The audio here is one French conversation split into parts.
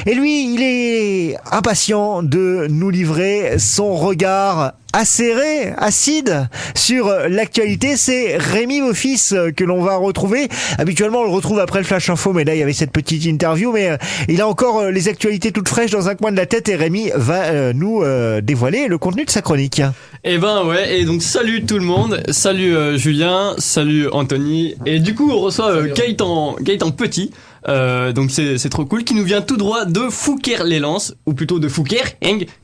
Et lui, il est impatient de nous livrer son regard acéré, acide sur l'actualité. C'est Rémi Beaufils que l'on va retrouver. Habituellement, on le retrouve après le Flash Info, mais là, il y avait cette petite interview. Mais il a encore les actualités toutes fraîches dans un coin de la tête et Rémi va nous dévoiler le contenu de sa chronique. Et ben ouais, et donc salut tout le monde, salut Julien, salut Anthony. Et du coup, on reçoit Gaëtan Petit. Donc c'est trop cool, qui nous vient tout droit de Fouquier-les-Lances, ou plutôt de Fouquier,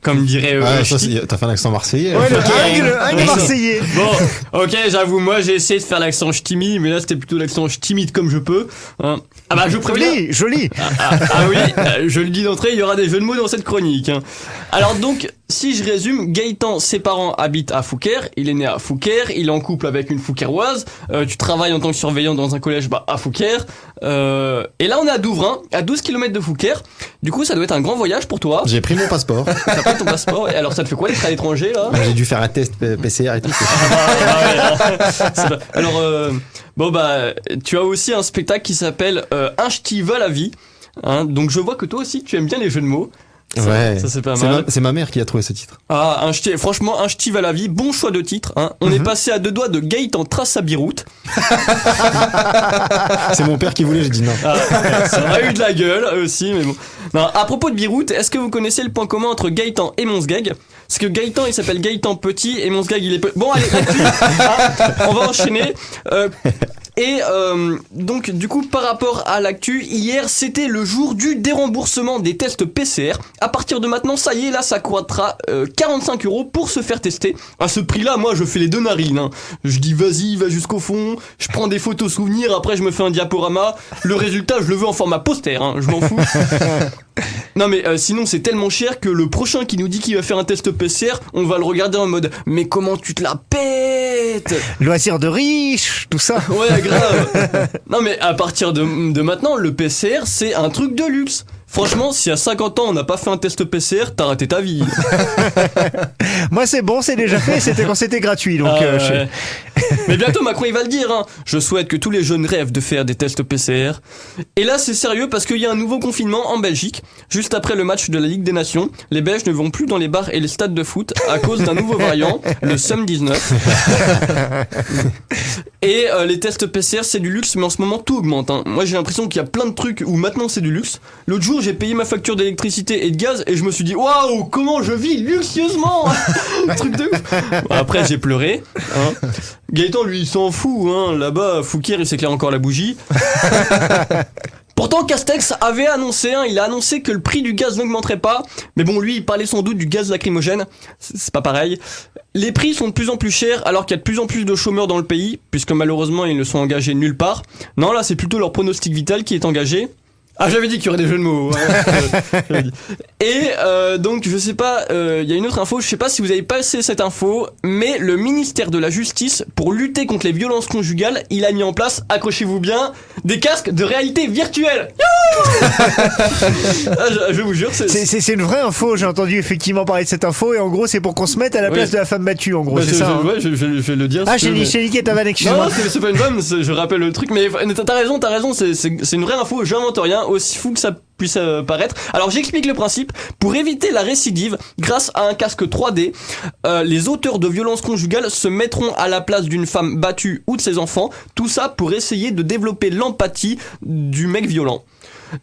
comme dirait ça, t'as fait un accent marseillais. Ouais, le marseillais. Bon, ok, j'avoue, moi j'ai essayé de faire l'accent ch'timi, mais là c'était plutôt l'accent ch'timide comme je peux. Hein. Ah bah je préviens. Joli. Ah oui, je le dis d'entrée, il y aura des jeux de mots dans cette chronique. Hein. Alors donc, si je résume, Gaëtan, ses parents habitent à Fouquier, il est né à Fouquier, il est en couple avec une Fouquieroise, tu travailles en tant que surveillant dans un collège à Fouquier, et là on est à Douvrin, à 12 km de Fouquier, du coup ça doit être un grand voyage pour toi. J'ai pris mon passeport. T'as pris ton passeport, et alors ça te fait quoi d'être à l'étranger là? J'ai dû faire un test PCR et tout. Alors, tu as aussi un spectacle qui s'appelle Un ch'ti va la vie, hein, donc je vois que toi aussi tu aimes bien les jeux de mots. Ouais, ça c'est pas mal. C'est ma mère qui a trouvé ce titre. Ah, franchement, un ch'ti va la vie, bon choix de titre. Hein. On est passé à 2 doigts de Gaëtan trace sa biroute. C'est mon père qui voulait, j'ai dit non. Ça aurait eu de la gueule aussi, mais bon. Non, à propos de biroute, est-ce que vous connaissez le point commun entre Gaëtan et Monsgag? Parce que Gaëtan, il s'appelle Gaëtan Petit et Monsgag, il est Bon, allez, on va enchaîner. Donc du coup par rapport à l'actu, hier c'était le jour du déremboursement des tests PCR. À partir de maintenant, ça y est, là ça coûtera 45 € pour se faire tester. À ce prix là, moi je fais les 2 narines, hein. Je dis vas-y, va jusqu'au fond, je prends des photos souvenirs, après je me fais un diaporama. Le résultat je le veux en format poster, hein. Je m'en fous. Non mais sinon c'est tellement cher que le prochain qui nous dit qu'il va faire un test PCR, on va le regarder en mode mais comment tu te la pètes? Loisir de riche, tout ça. Ouais, grave. Non mais à partir de maintenant, le PCR c'est un truc de luxe. Franchement, si à 50 ans on n'a pas fait un test PCR, t'as raté ta vie. Moi c'est bon, c'est déjà fait, c'était quand c'était gratuit. Donc, ouais. Mais bientôt Macron il va le dire, hein. Je souhaite que tous les jeunes rêvent de faire des tests PCR. Et là c'est sérieux parce qu'il y a un nouveau confinement en Belgique. Juste après le match de la Ligue des Nations, les Belges ne vont plus dans les bars et les stades de foot à cause d'un nouveau variant, le SUM-19. Et les tests PCR c'est du luxe, mais en ce moment tout augmente, hein. Moi j'ai l'impression qu'il y a plein de trucs où maintenant c'est du luxe. L'autre jour j'ai payé ma facture d'électricité et de gaz et je me suis dit waouh, comment je vis luxueusement. Truc de ouf. Bon, après j'ai pleuré, hein. Gaëtan lui il s'en fout, hein. Là-bas Fouquier il s'éclaire encore la bougie. Pourtant Castex avait annoncé, hein, il a annoncé que le prix du gaz n'augmenterait pas. Mais bon, lui il parlait sans doute du gaz lacrymogène, c'est pas pareil. Les prix sont de plus en plus chers alors qu'il y a de plus en plus de chômeurs dans le pays, puisque malheureusement ils ne sont engagés nulle part. Non, là c'est plutôt leur pronostic vital qui est engagé. Ah, j'avais dit qu'il y aurait des jeux de mots. Ouais. Et donc je sais pas, il y a une autre info, je sais pas si vous avez passé cette info, mais le ministère de la Justice, pour lutter contre les violences conjugales, il a mis en place, accrochez-vous bien, des casques de réalité virtuelle. Je vous jure, c'est une vraie info. J'ai entendu effectivement parler de cette info et en gros c'est pour qu'on se mette à la place de la femme battue. En gros, c'est ça. Ouais, je vais le dire. Ah, j'ai niqué ta vanne, excuse-moi. Non, c'est pas une vanne, je rappelle le truc, mais t'as raison, c'est une vraie info, j'invente rien, aussi fou que ça puisse paraître. Alors j'explique le principe. Pour éviter la récidive, grâce à un casque 3D, les auteurs de violences conjugales se mettront à la place d'une femme battue ou de ses enfants. Tout ça pour essayer de développer l'empathie du mec violent.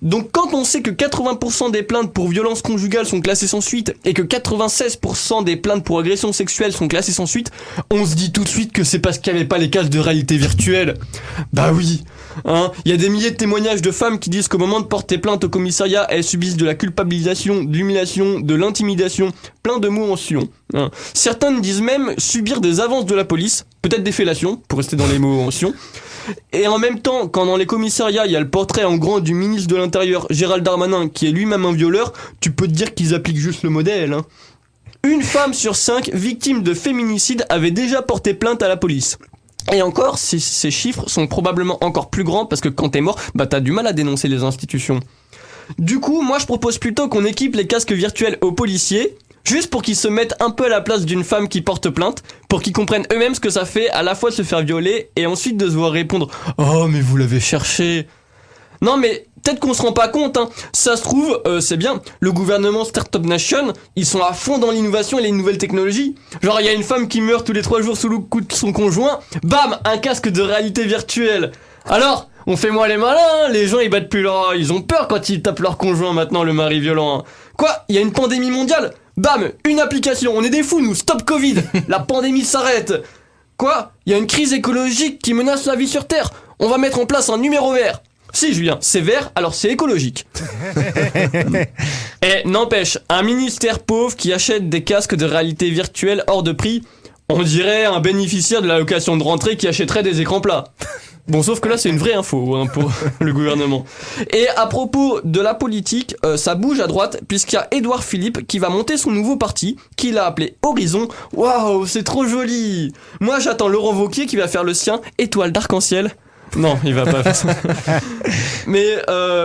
Donc quand on sait que 80% des plaintes pour violences conjugales sont classées sans suite et que 96% des plaintes pour agression sexuelle sont classées sans suite, on se dit tout de suite que c'est parce qu'il n'y avait pas les casques de réalité virtuelle. Bah oui, hein, il y a des milliers de témoignages de femmes qui disent qu'au moment de porter plainte au commissariat, elles subissent de la culpabilisation, de l'humiliation, de l'intimidation, plein de mots en sion. Hein. Certaines disent même subir des avances de la police, peut-être des fellations, pour rester dans les mots en sion. Et en même temps, quand dans les commissariats il y a le portrait en grand du ministre de l'Intérieur Gérald Darmanin qui est lui-même un violeur, tu peux te dire qu'ils appliquent juste le modèle, hein. Une femme sur 5 victimes de féminicide avait déjà porté plainte à la police. Et encore, ces chiffres sont probablement encore plus grands parce que quand t'es mort, bah t'as du mal à dénoncer les institutions. Du coup, moi je propose plutôt qu'on équipe les casques virtuels aux policiers, juste pour qu'ils se mettent un peu à la place d'une femme qui porte plainte, pour qu'ils comprennent eux-mêmes ce que ça fait à la fois de se faire violer et ensuite de se voir répondre « Oh mais vous l'avez cherché !» Non mais peut-être qu'on se rend pas compte, hein. Ça se trouve, c'est bien, le gouvernement Startup Nation, ils sont à fond dans l'innovation et les nouvelles technologies. Genre, il y a une femme qui meurt tous les 3 jours sous le coup de son conjoint, bam, un casque de réalité virtuelle. Alors, on fait moins les malins, hein. Les gens ils battent plus leur... Ils ont peur quand ils tapent leur conjoint maintenant, le mari violent. Hein. Quoi, il y a une pandémie mondiale? Bam, une application, on est des fous nous, stop Covid, la pandémie s'arrête. Quoi, il y a une crise écologique qui menace la vie sur Terre, on va mettre en place un numéro vert. Si Julien, c'est vert, alors c'est écologique. Et n'empêche, un ministère pauvre qui achète des casques de réalité virtuelle hors de prix, on dirait un bénéficiaire de l'allocation de rentrée qui achèterait des écrans plats. Bon, sauf que là, c'est une vraie info hein, pour le gouvernement. Et à propos de la politique, ça bouge à droite, puisqu'il y a Édouard Philippe qui va monter son nouveau parti, qu'il a appelé Horizon. Waouh, c'est trop joli. Moi, j'attends Laurent Wauquiez qui va faire le sien, Étoile d'arc-en-ciel. Non, il va pas faire ça. Mais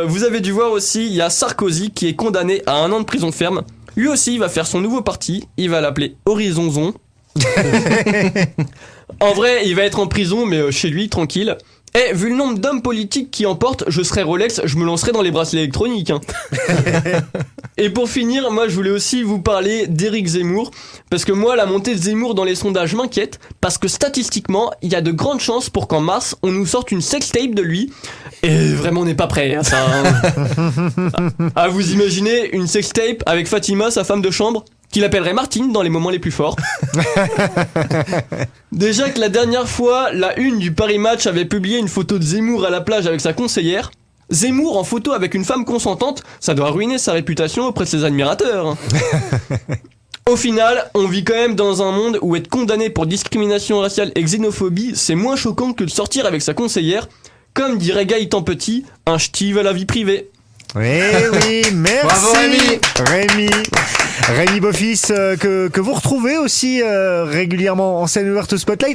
vous avez dû voir aussi, il y a Sarkozy qui est condamné à 1 an de prison ferme. Lui aussi, il va faire son nouveau parti, il va l'appeler Horizonzon. En vrai, il va être en prison, mais chez lui, tranquille. Et vu le nombre d'hommes politiques qui emportent, je serais Rolex, je me lancerais dans les bracelets électroniques. Hein. Et pour finir, moi je voulais aussi vous parler d'Éric Zemmour. Parce que moi, la montée de Zemmour dans les sondages m'inquiète. Parce que statistiquement, il y a de grandes chances pour qu'en mars, on nous sorte une sextape de lui. Et vraiment, on n'est pas prêt à ça. Hein. Ah, vous imaginez une sextape avec Fatima, sa femme de chambre, qu'il appellerait Martine dans les moments les plus forts. Déjà que la dernière fois, la une du Paris Match avait publié une photo de Zemmour à la plage avec sa conseillère. Zemmour en photo avec une femme consentante, ça doit ruiner sa réputation auprès de ses admirateurs. Au final, on vit quand même dans un monde où être condamné pour discrimination raciale et xénophobie, c'est moins choquant que de sortir avec sa conseillère. Comme dirait Gaëtan Petit, un ch'ti à la vie privée. Oui, merci. Bravo, Rémi. Rémi Beaufils, que vous retrouvez aussi régulièrement en scène ouverte Spotlight.